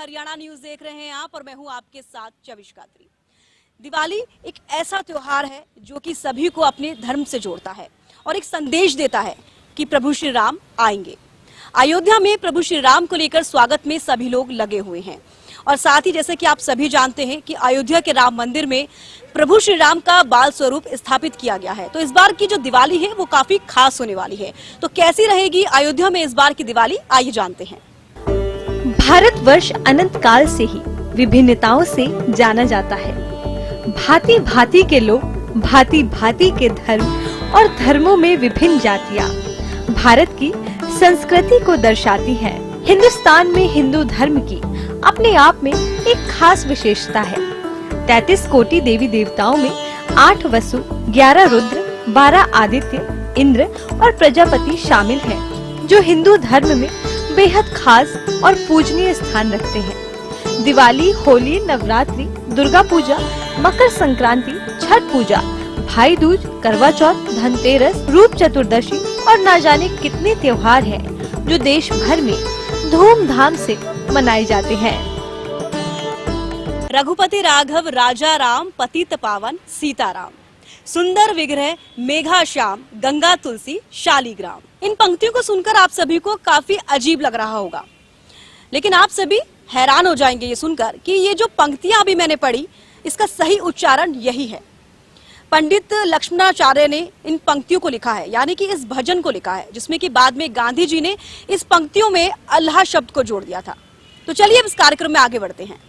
Haryana news देख रहे हैं आप और मैं हूं आपके साथ चविश कात्री। दिवाली एक ऐसा त्योहार है जो कि सभी को अपने धर्म से जोड़ता है और एक संदेश देता है कि प्रभु श्री राम आएंगे। अयोध्या में प्रभु श्री राम को लेकर स्वागत में सभी लोग लगे हुए हैं और साथ ही जैसे कि आप सभी जानते हैं कि अयोध्या के राम मंदिर में प्रभु श्री राम का बाल स्वरूप स्थापित किया गया है। तो इस बार की जो दिवाली है वो काफी खास होने वाली है। तो कैसी रहेगी अयोध्या में इस बार की दिवाली, आइए जानते हैं। भारतवर्ष अनंत काल से ही विभिन्नताओं से जाना जाता है। भांति भांति के लोग, भांति भांति के धर्म और धर्मों में विभिन्न जातियां भारत की संस्कृति को दर्शाती हैं। हिंदुस्तान में हिंदू धर्म की अपने आप में एक खास विशेषता है। 33 कोटि देवी देवताओं में 8 वसु, 11 रुद्र, 12 आदित्य, इंद्र और प्रजापति शामिल हैं, जो हिंदू धर्म में बेहद खास और पूजनीय स्थान रखते हैं। दिवाली, होली, नवरात्रि, दुर्गा पूजा, मकर संक्रांति, छठ पूजा, भाई दूज, करवा चौथ, धनतेरस, रूप चतुर्दशी और न जाने कितने त्योहार हैं जो देश भर में धूमधाम से मनाए जाते हैं। रघुपति राघव राजा राम, पतित पावन सीताराम, सुंदर विग्रह मेघा श्याम, गंगा तुलसी शालिग्राम। इन पंक्तियों को सुनकर आप सभी को काफी अजीब लग रहा होगा, लेकिन आप सभी हैरान हो जाएंगे ये सुनकर कि ये जो पंक्तियां अभी मैंने पढ़ी इसका सही उच्चारण यही है। पंडित लक्ष्मणाचार्य ने इन पंक्तियों को लिखा है, यानी कि इस भजन को लिखा है, जिसमें कि बाद में गांधी जी ने इस पंक्तियों में अल्लाह शब्द को जोड़ दिया था। तो चलिए अब इस कार्यक्रम में आगे बढ़ते हैं।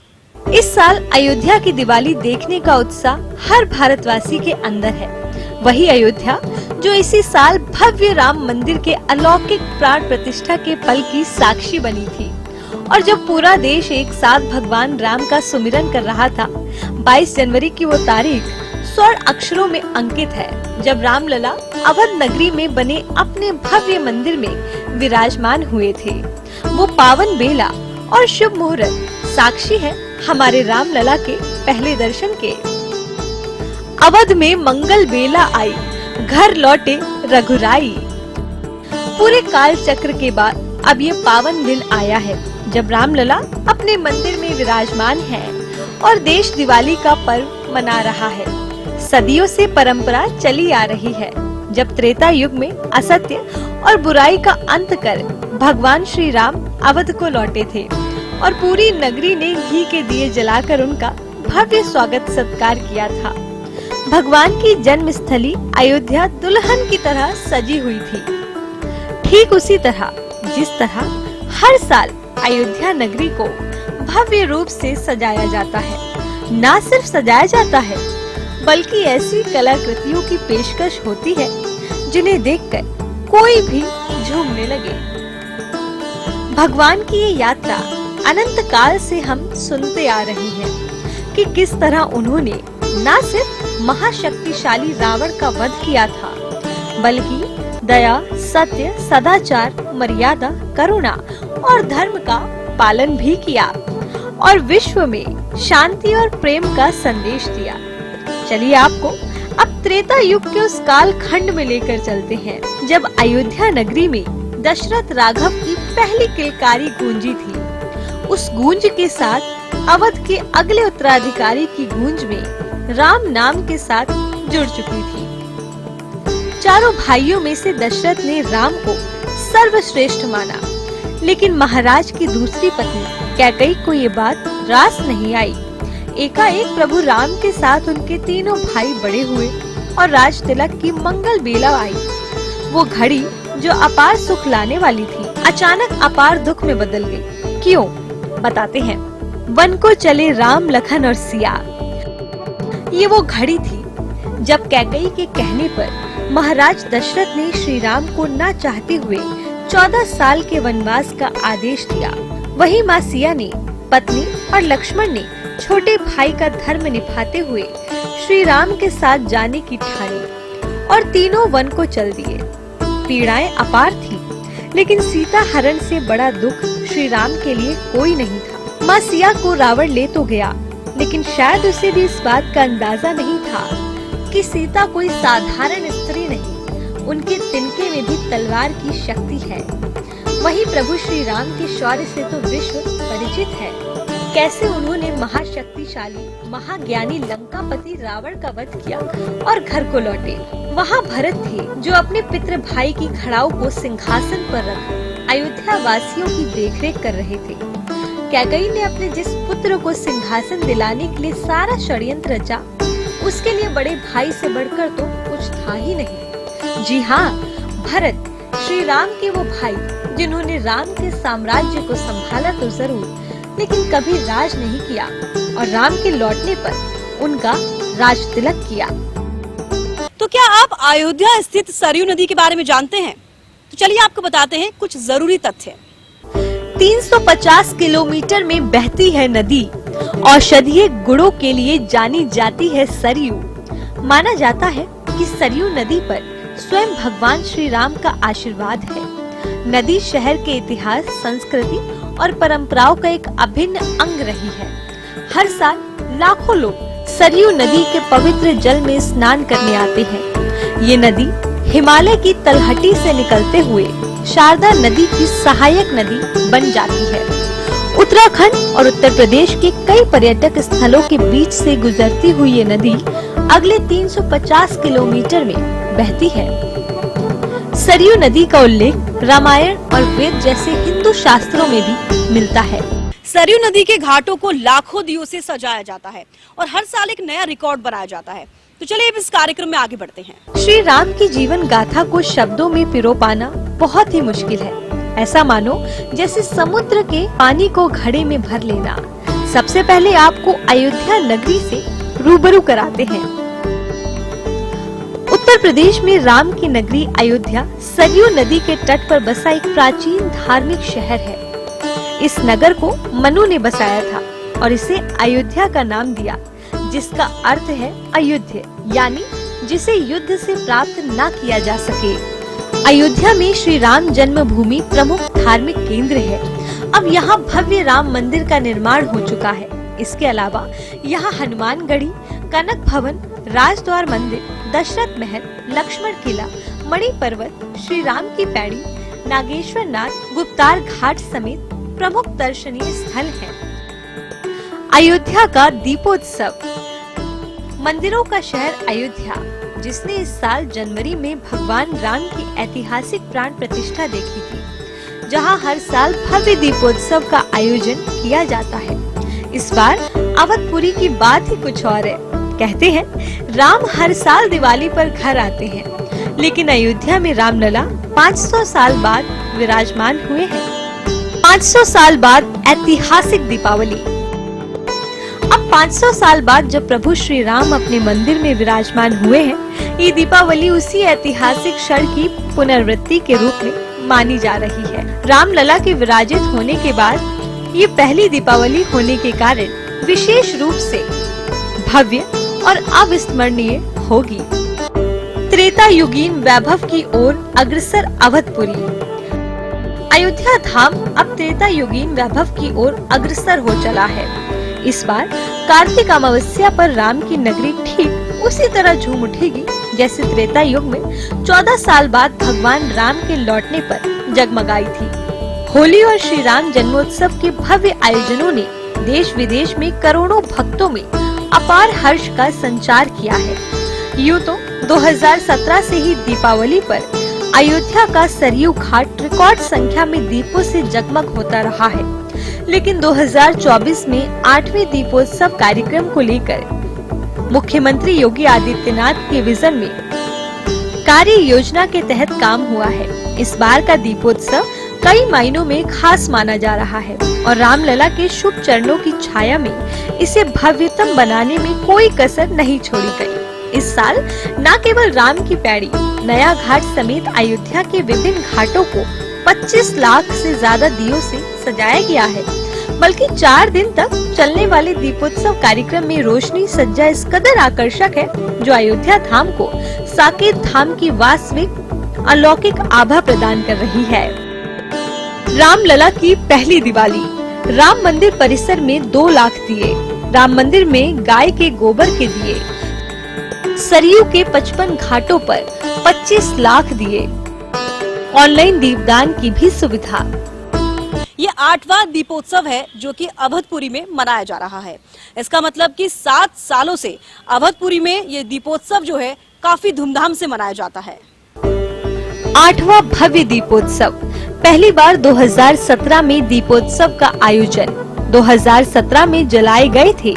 इस साल अयोध्या की दिवाली देखने का उत्साह हर भारतवासी के अंदर है। वही अयोध्या जो इसी साल भव्य राम मंदिर के अलौकिक प्राण प्रतिष्ठा के पल की साक्षी बनी थी और जब पूरा देश एक साथ भगवान राम का सुमिरन कर रहा था। 22 जनवरी की वो तारीख स्वर्ण अक्षरों में अंकित है, जब रामलला अवध नगरी में बने अपने भव्य मंदिर में विराजमान हुए थे। वो पावन बेला और शुभ मुहूर्त साक्षी है हमारे रामलला के पहले दर्शन के। अवध में मंगल बेला आई, घर लौटे रघुराई। पूरे काल चक्र के बाद अब ये पावन दिन आया है जब रामलला अपने मंदिर में विराजमान है और देश दिवाली का पर्व मना रहा है। सदियों से परंपरा चली आ रही है, जब त्रेता युग में असत्य और बुराई का अंत कर भगवान श्री राम अवध को लौटे थे और पूरी नगरी ने घी के दिए जलाकर उनका भव्य स्वागत सत्कार किया था। भगवान की जन्म स्थली अयोध्या दुल्हन की तरह सजी हुई थी। ठीक उसी तरह जिस तरह हर साल अयोध्या नगरी को भव्य रूप से सजाया जाता है। न सिर्फ सजाया जाता है बल्कि ऐसी कलाकृतियों की पेशकश होती है जिन्हें देखकर कोई भी झूमने लगे। भगवान की ये यात्रा अनंत काल से हम सुनते आ रहे हैं कि किस तरह उन्होंने न सिर्फ महाशक्तिशाली रावण का वध किया था, बल्कि दया, सत्य, सदाचार, मर्यादा, करुणा और धर्म का पालन भी किया और विश्व में शांति और प्रेम का संदेश दिया। चलिए आपको अब त्रेता युग के उस काल खंड में लेकर चलते हैं, जब अयोध्या नगरी में दशरथ राघव की पहली किलकारी गूंजी थी। उस गूंज के साथ अवध के अगले उत्तराधिकारी की गूंज में राम नाम के साथ जुड़ चुकी थी। चारों भाइयों में से दशरथ ने राम को सर्वश्रेष्ठ माना, लेकिन महाराज की दूसरी पत्नी कैकेयी को ये बात रास नहीं आई। एकाएक प्रभु राम के साथ उनके तीनों भाई बड़े हुए और राज तिलक की मंगल बेला आई। वो घड़ी जो अपार सुख लाने वाली थी, अचानक अपार दुख में बदल गई। क्यों? बताते हैं। वन को चले राम, लखन और सिया। ये वो घड़ी थी जब कैकेयी के कहने पर महाराज दशरथ ने श्री राम को न चाहते हुए 14 साल के वनवास का आदेश दिया। वही माँ सिया ने, पत्नी और लक्ष्मण ने छोटे भाई का धर्म निभाते हुए श्री राम के साथ जाने की ठानी और तीनों वन को चल दिए। पीड़ाएं अपार थी, लेकिन सीता हरण से बड़ा दुख श्री राम के लिए कोई नहीं था। माँ सिया को रावण ले तो गया, लेकिन शायद उसे भी इस बात का अंदाजा नहीं था कि सीता कोई साधारण स्त्री नहीं, उनके तिनके में भी तलवार की शक्ति है। वही प्रभु श्री राम के शौर्य से तो विश्व परिचित है। कैसे उन्होंने महाशक्तिशाली महाज्ञानी लंकापति रावण का वध किया और घर को लौटे। वहाँ भरत थे जो अपने पितृ भाई की खड़ाऊ को सिंहासन पर रख अयोध्या वासियों की देखरेख कर रहे थे। कैकेयी ने अपने जिस पुत्र को सिंहासन दिलाने के लिए सारा षड्यंत्र रचा, उसके लिए बड़े भाई से बढ़कर तो कुछ था ही नहीं। जी हाँ, भरत श्री राम के वो भाई जिन्होंने राम के साम्राज्य को संभाला तो जरूर, लेकिन कभी राज नहीं किया और राम के लौटने पर उनका राज तिलक किया। तो क्या आप अयोध्या स्थित सरयू नदी के बारे में जानते हैं? तो चलिए आपको बताते हैं कुछ जरूरी तथ्य। 350 किलोमीटर में बहती है नदी, औषधीय गुणों के लिए जानी जाती है सरयू। माना जाता है कि सरयू नदी पर स्वयं भगवान श्री राम का आशीर्वाद है। नदी शहर के इतिहास, संस्कृति और परंपराओं का एक अभिन्न अंग रही है। हर साल लाखों लोग सरयू नदी के पवित्र जल में स्नान करने आते हैं। ये नदी हिमालय की तलहटी से निकलते हुए शारदा नदी की सहायक नदी बन जाती है। उत्तराखंड और उत्तर प्रदेश के कई पर्यटक स्थलों के बीच से गुजरती हुई ये नदी अगले 350 किलोमीटर में बहती है। सरयू नदी का उल्लेख रामायण और वेद जैसे हिंदू शास्त्रों में भी मिलता है। सरयू नदी के घाटों को लाखों दियों से सजाया जाता है और हर साल एक नया रिकॉर्ड बनाया जाता है। तो चलिए अब इस कार्यक्रम में आगे बढ़ते हैं। श्री राम की जीवन गाथा को शब्दों में पिरो पाना बहुत ही मुश्किल है। ऐसा मानो जैसे समुद्र के पानी को घड़े में भर लेना। सबसे पहले आपको अयोध्या नगरी से रूबरू कराते हैं। उत्तर प्रदेश में राम की नगरी अयोध्या सरयू नदी के तट पर बसा एक प्राचीन धार्मिक शहर है। इस नगर को मनु ने बसाया था और इसे अयोध्या का नाम दिया, जिसका अर्थ है अयुद्ध, यानी जिसे युद्ध से प्राप्त न किया जा सके। अयोध्या में श्री राम जन्मभूमि प्रमुख धार्मिक केंद्र है। अब यहाँ भव्य राम मंदिर का निर्माण हो चुका है। इसके अलावा यहाँ हनुमानगढ़ी, कनक भवन, राजद्वार मंदिर, दशरथ महल, लक्ष्मण किला, मणि पर्वत, श्री राम की पैड़ी, नागेश्वर नाथ, गुप्तार घाट समेत प्रमुख दर्शनीय स्थल हैं। अयोध्या का दीपोत्सव। मंदिरों का शहर अयोध्या, जिसने इस साल जनवरी में भगवान राम की ऐतिहासिक प्राण प्रतिष्ठा देखी थी, जहां हर साल भव्य दीपोत्सव का आयोजन किया जाता है। इस बार अवधपुरी की बात ही कुछ और है। कहते हैं राम हर साल दिवाली पर घर आते हैं, लेकिन अयोध्या में रामलला 500 साल बाद विराजमान हुए हैं। 500 साल बाद ऐतिहासिक दीपावली। अब 500 साल बाद जब प्रभु श्री राम अपने मंदिर में विराजमान हुए हैं, ये दीपावली उसी ऐतिहासिक क्षण की पुनरावृत्ति के रूप में मानी जा रही है। रामलला के विराजित होने के बाद ये पहली दीपावली होने के कारण विशेष रूप से भव्य और अविस्मरणीय होगी। त्रेता युगीन वैभव की ओर अग्रसर अवधपुरी। अयोध्या धाम अब त्रेता युगीन वैभव की ओर अग्रसर हो चला है। इस बार कार्तिक अमावस्या पर राम की नगरी ठीक उसी तरह झूम उठेगी जैसे त्रेता युग में 14 साल बाद भगवान राम के लौटने पर जगमगाई थी। होली और श्री राम जन्मोत्सव के भव्य आयोजनों ने देश विदेश में करोड़ों भक्तों में अपार हर्ष का संचार किया है। यूँ तो 2017 से ही दीपावली पर अयोध्या का सरयू घाट रिकॉर्ड संख्या में दीपों से जगमग होता रहा है, लेकिन 2024 में 8वें दीपोत्सव कार्यक्रम को लेकर मुख्यमंत्री योगी आदित्यनाथ के विजन में कार्य योजना के तहत काम हुआ है। इस बार का दीपोत्सव कई मायनों में खास माना जा रहा है और रामलला के शुभ चरणों की छाया में इसे भव्यतम बनाने में कोई कसर नहीं छोड़ी गई। इस साल न केवल राम की पैड़ी, नया घाट समेत अयोध्या के विभिन्न घाटों को 25 लाख से ज्यादा दियों से सजाया गया है, बल्कि 4 दिन तक चलने वाले दीपोत्सव कार्यक्रम में रोशनी सज्जा इस कदर आकर्षक है जो अयोध्या धाम को साकेत धाम की वास्तविक अलौकिक आभा प्रदान कर रही है। रामलला की पहली दिवाली। राम मंदिर परिसर में 2 लाख दिए, राम मंदिर में गाय के गोबर के दिए, सरयू के 55 घाटों पर 25 लाख दिए, ऑनलाइन दीपदान की भी सुविधा। ये 8वां दीपोत्सव है जो कि अवधपुरी में मनाया जा रहा है। इसका मतलब कि 7 सालों से अवधपुरी में ये दीपोत्सव जो है काफी धूमधाम से मनाया जाता है। 8वां भव्य दीपोत्सव पहली बार 2017 में दीपोत्सव का आयोजन 2017 में जलाए गए थे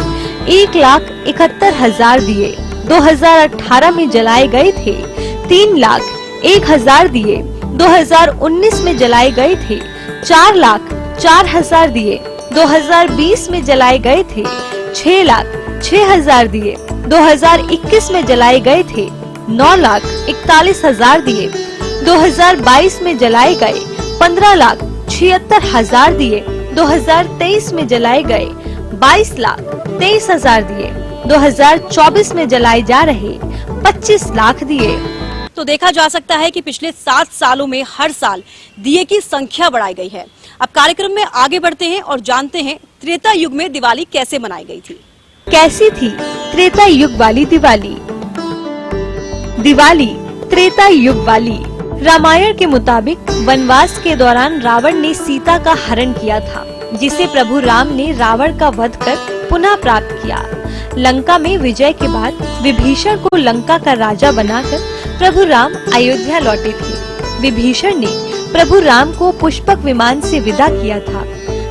1,71,000 दिए। 2018 में जलाए गए थे 3,01,000 दिए। 2019 में जलाए गए थे 4,04,000 दिए। 2020 में जलाए गए थे 6,06,000 दिए। 2021 में जलाए गए थे 9,41,000 दिए। 2022 में जलाए गए 15,76,000 दिए। 2023 में जलाए गए 22,23,000 दिए। 2024 में जलाए जा रहे 25 लाख दिए। तो देखा जा सकता है कि पिछले 7 सालों में हर साल दिए की संख्या बढ़ाई गई है। अब कार्यक्रम में आगे बढ़ते हैं और जानते हैं त्रेता युग में दिवाली कैसे मनाई गई थी। कैसी थी त्रेता युग वाली दिवाली? दिवाली त्रेता युग वाली। रामायण के मुताबिक वनवास के दौरान रावण ने सीता का हरण किया था, जिसे प्रभु राम ने रावण का वध कर पुनः प्राप्त किया। लंका में विजय के बाद विभीषण को लंका का राजा बनाकर प्रभु राम अयोध्या लौटे थे। विभीषण ने प्रभु राम को पुष्पक विमान से विदा किया था।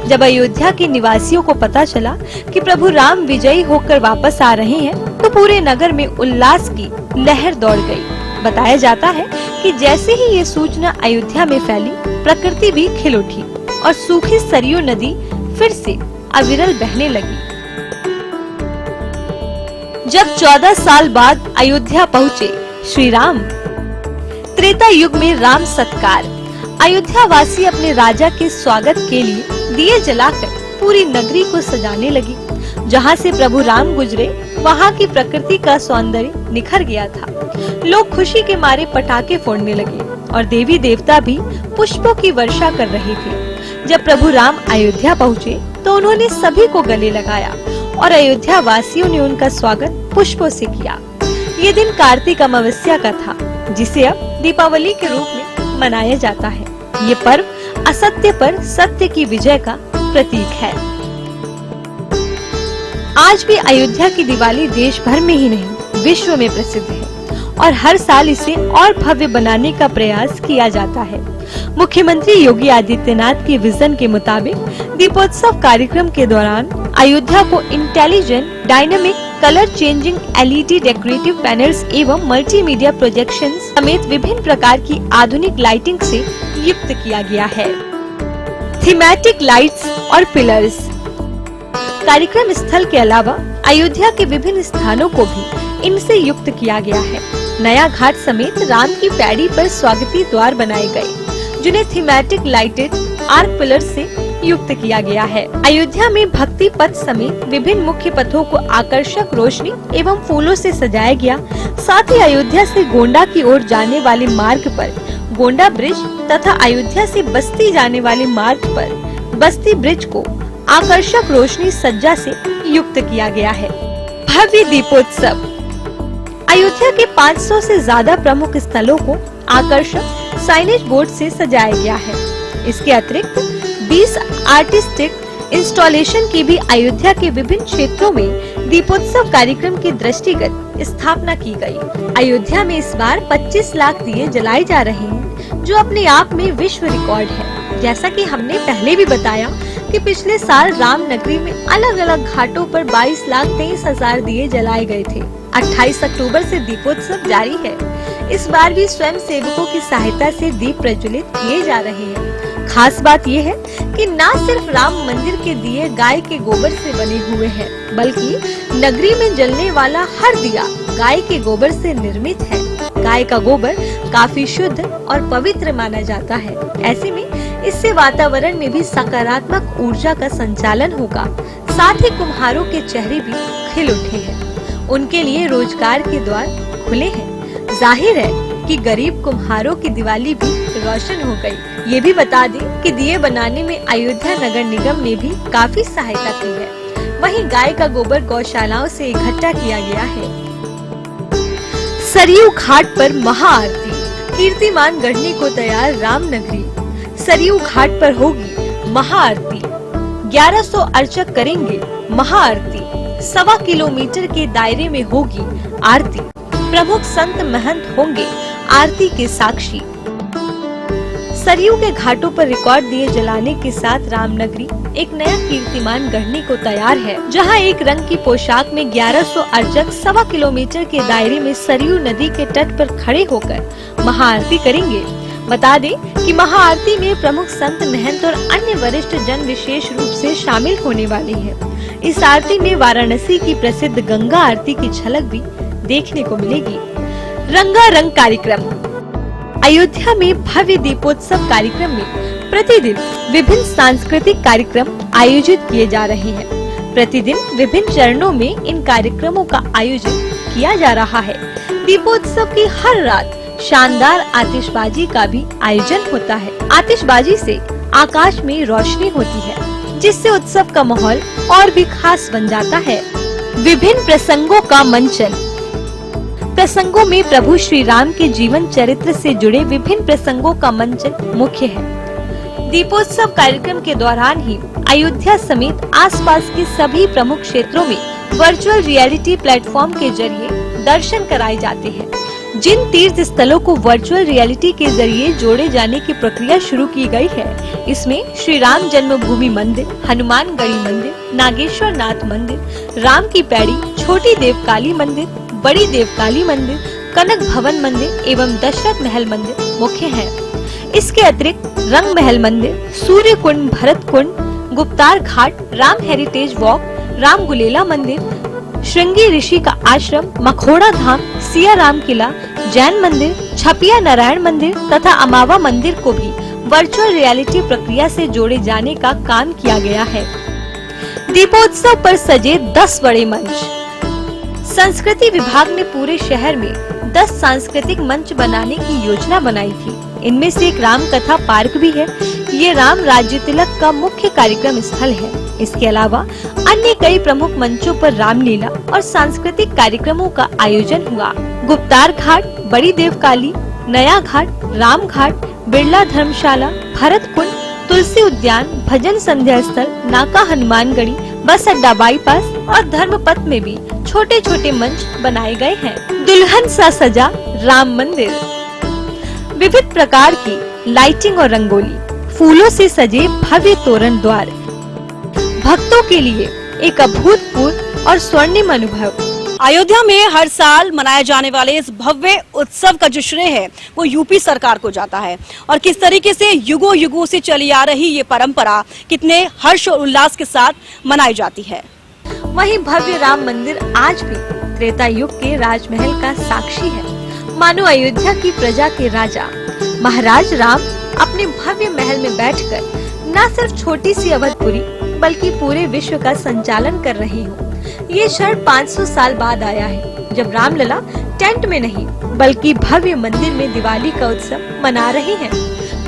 जब अयोध्या के निवासियों को पता चला कि प्रभु राम विजयी होकर वापस आ रहे हैं, तो पूरे नगर में उल्लास की लहर दौड़ गई। बताया जाता है कि जैसे ही ये सूचना अयोध्या में फैली, प्रकृति भी खिल उठी और सूखी सरयू नदी फिर से अविरल बहने लगी। जब 14 साल बाद अयोध्या पहुँचे श्री राम। त्रेता युग में राम सत्कार। अयोध्या वासी अपने राजा के स्वागत के लिए दिए जलाकर पूरी नगरी को सजाने लगी। जहाँ से प्रभु राम गुजरे, वहाँ की प्रकृति का सौंदर्य निखर गया था। लोग खुशी के मारे पटाखे फोड़ने लगे और देवी देवता भी पुष्पों की वर्षा कर रहे थे। जब प्रभु राम अयोध्या पहुँचे तो उन्होंने सभी को गले लगाया और अयोध्या वासियों ने उनका स्वागत पुष्पों से किया। ये दिन कार्तिक अमावस्या का था, जिसे अब दीपावली के रूप में मनाया जाता है। ये पर्व असत्य पर सत्य की विजय का प्रतीक है। आज भी अयोध्या की दिवाली देश भर में ही नहीं, विश्व में प्रसिद्ध है और हर साल इसे और भव्य बनाने का प्रयास किया जाता है। मुख्यमंत्री योगी आदित्यनाथ के विजन के मुताबिक दीपोत्सव कार्यक्रम के दौरान अयोध्या को intelligent, dynamic, colour changing LED decorative panels एवं मल्टीमीडिया प्रोजेक्शंस समेत विभिन्न प्रकार की आधुनिक लाइटिंग से युक्त किया गया है। थीमेटिक लाइट्स और पिलर्स। कार्यक्रम स्थल के अलावा अयोध्या के विभिन्न स्थानों को भी इनसे युक्त किया गया है। नया घाट समेत राम की पैड़ी पर स्वागती द्वार बनाए गए, जिन्हें थीमेटिक लाइटेड आर्क पिलर से युक्त किया गया है। अयोध्या में भक्ति पथ समेत विभिन्न मुख्य पथों को आकर्षक रोशनी एवं फूलों से सजाया गया। साथ ही अयोध्या से गोंडा की ओर जाने वाले मार्ग पर गोंडा ब्रिज तथा अयोध्या से बस्ती जाने वाले मार्ग पर बस्ती ब्रिज को आकर्षक रोशनी सज्जा से युक्त किया गया है। भव्य दीपोत्सव। अयोध्या के 500 से ज्यादा प्रमुख स्थलों को आकर्षक साइनेज बोर्ड से सजाया गया है। इसके अतिरिक्त 20 आर्टिस्टिक इंस्टॉलेशन की भी अयोध्या के विभिन्न क्षेत्रों में दीपोत्सव कार्यक्रम के दृष्टिगत स्थापना की गई। अयोध्या में इस बार 25 लाख दिए जलाए जा रहे हैं, जो अपने आप में विश्व रिकॉर्ड है। जैसा कि हमने पहले भी बताया कि पिछले साल राम नगरी में अलग अलग घाटों पर 22,23,000 दिए जलाए गए थे। 28 अक्टूबर से दीपोत्सव जारी है। इस बार भी स्वयं सेवकों की सहायता से दीप प्रज्वलित किए जा रहे हैं। खास बात ये है कि न सिर्फ राम मंदिर के दिए गाय के गोबर से बने हुए हैं, बल्कि नगरी में जलने वाला हर दिया गाय के गोबर से निर्मित है। गाय का गोबर काफी शुद्ध और पवित्र माना जाता है। ऐसे में इससे वातावरण में भी सकारात्मक ऊर्जा का संचालन होगा। साथ ही कुम्हारों के चेहरे भी खिल उठे हैं। उनके लिए रोजगार के द्वार खुले हैं। जाहिर है कि गरीब कुम्हारों की दिवाली भी रोशन हो गई। ये भी बता दें कि दिए बनाने में अयोध्या नगर निगम ने भी काफी सहायता की है। वहीं गाय का गोबर गौशालाओं से इकट्ठा किया गया है। सरयू घाट पर महाआरती। कीर्तिमान गढ़ने को तैयार राम नगरी। सरयू घाट पर होगी महाआरती। 1100 अर्चक करेंगे महाआरती। 1.25 किलोमीटर के दायरे में होगी आरती। प्रमुख संत महंत होंगे आरती के साक्षी। सरयू के घाटों पर रिकॉर्ड दिए जलाने के साथ रामनगरी एक नया कीर्तिमान गढ़ने को तैयार है, जहां एक रंग की पोशाक में 1100 अर्चक 1.25 किलोमीटर के दायरे में सरयू नदी के तट पर खड़े होकर महाआरती करेंगे। बता दें कि महाआरती में प्रमुख संत महंत और अन्य वरिष्ठ जन विशेष रूप से शामिल होने वाले हैं। इस आरती में वाराणसी की प्रसिद्ध गंगा आरती की झलक भी देखने को मिलेगी। रंगारंग कार्यक्रम। अयोध्या में भव्य दीपोत्सव कार्यक्रम में प्रतिदिन विभिन्न सांस्कृतिक कार्यक्रम आयोजित किए जा रहे हैं। प्रतिदिन विभिन्न चरणों में इन कार्यक्रमों का आयोजन किया जा रहा है। दीपोत्सव की हर रात शानदार आतिशबाजी का भी आयोजन होता है। आतिशबाजी से आकाश में रोशनी होती है, जिससे उत्सव का माहौल और भी खास बन जाता है। विभिन्न प्रसंगों का मंचन। प्रसंगों में प्रभु श्री राम के जीवन चरित्र से जुड़े विभिन्न प्रसंगों का मंचन मुख्य है। दीपोत्सव कार्यक्रम के दौरान ही अयोध्या समेत आसपास के सभी प्रमुख क्षेत्रों में वर्चुअल रियलिटी प्लेटफॉर्म के जरिए दर्शन कराए जाते हैं। जिन तीर्थ स्थलों को वर्चुअल रियलिटी के जरिए जोड़े जाने की प्रक्रिया शुरू की गई है, इसमें श्री राम जन्मभूमि मंदिर, हनुमानगढ़ी मंदिर, नागेश्वर नाथ मंदिर, राम की पैड़ी, छोटी देवकाली मंदिर, बड़ी देवकाली मंदिर, कनक भवन मंदिर एवं दशरथ महल मंदिर मुख्य हैं। इसके अतिरिक्त रंग महल मंदिर, सूर्य कुंड, भरत कुंड, गुप्तार घाट, राम हेरिटेज वॉक, राम गुलेला मंदिर, श्रृंगी ऋषि का आश्रम, मखोड़ा धाम, सिया राम किला, जैन मंदिर, छपिया नारायण मंदिर तथा अमावा मंदिर को भी वर्चुअल रियलिटी प्रक्रिया से जोड़े जाने का काम किया गया है। दीपोत्सव पर सजे 10 बड़े मंच। संस्कृति विभाग ने पूरे शहर में 10 सांस्कृतिक मंच बनाने की योजना बनाई थी। इनमें से एक राम कथा पार्क भी है। ये राम राज्य तिलक का मुख्य कार्यक्रम स्थल है। इसके अलावा अन्य कई प्रमुख मंचों पर रामलीला और सांस्कृतिक कार्यक्रमों का आयोजन हुआ। गुप्तार घाट, बड़ी देवकाली, नया घाट, राम घाट, बिरला धर्मशाला, भरत कुंड, तुलसी उद्यान, भजन संध्या स्थल, नाका हनुमानगढ़ी, बस अड्डा बाईपास और धर्मपथ में भी छोटे छोटे मंच बनाए गए हैं। दुल्हन सा सजा राम मंदिर। विविध प्रकार की लाइटिंग और रंगोली, फूलों से सजे भव्य तोरण द्वार, भक्तों के लिए एक अभूतपूर्व और स्वर्णिम अनुभव। अयोध्या में हर साल मनाए जाने वाले इस भव्य उत्सव का जो श्रेय है वो यूपी सरकार को जाता है। और किस तरीके से युगों युगों से चली आ रही ये परंपरा कितने हर्ष और उल्लास के साथ मनाई जाती है। वहीं भव्य राम मंदिर आज भी त्रेता युग के राजमहल का साक्षी है। मानो अयोध्या की प्रजा के राजा महाराज राम अपने भव्य महल में बैठकर न सिर्फ छोटी सी अवधपुरी बल्कि पूरे विश्व का संचालन कर रही हूँ। ये क्षण 500 साल बाद आया है, जब रामलला टेंट में नहीं बल्कि भव्य मंदिर में दिवाली का उत्सव मना रहे हैं।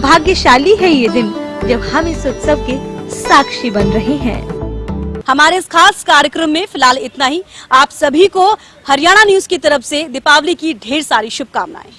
भाग्यशाली है ये दिन जब हम इस उत्सव के साक्षी बन रहे हैं। हमारे इस खास कार्यक्रम में फिलहाल इतना ही। आप सभी को हरियाणा न्यूज की तरफ से दीपावली की ढेर सारी शुभकामनाएं।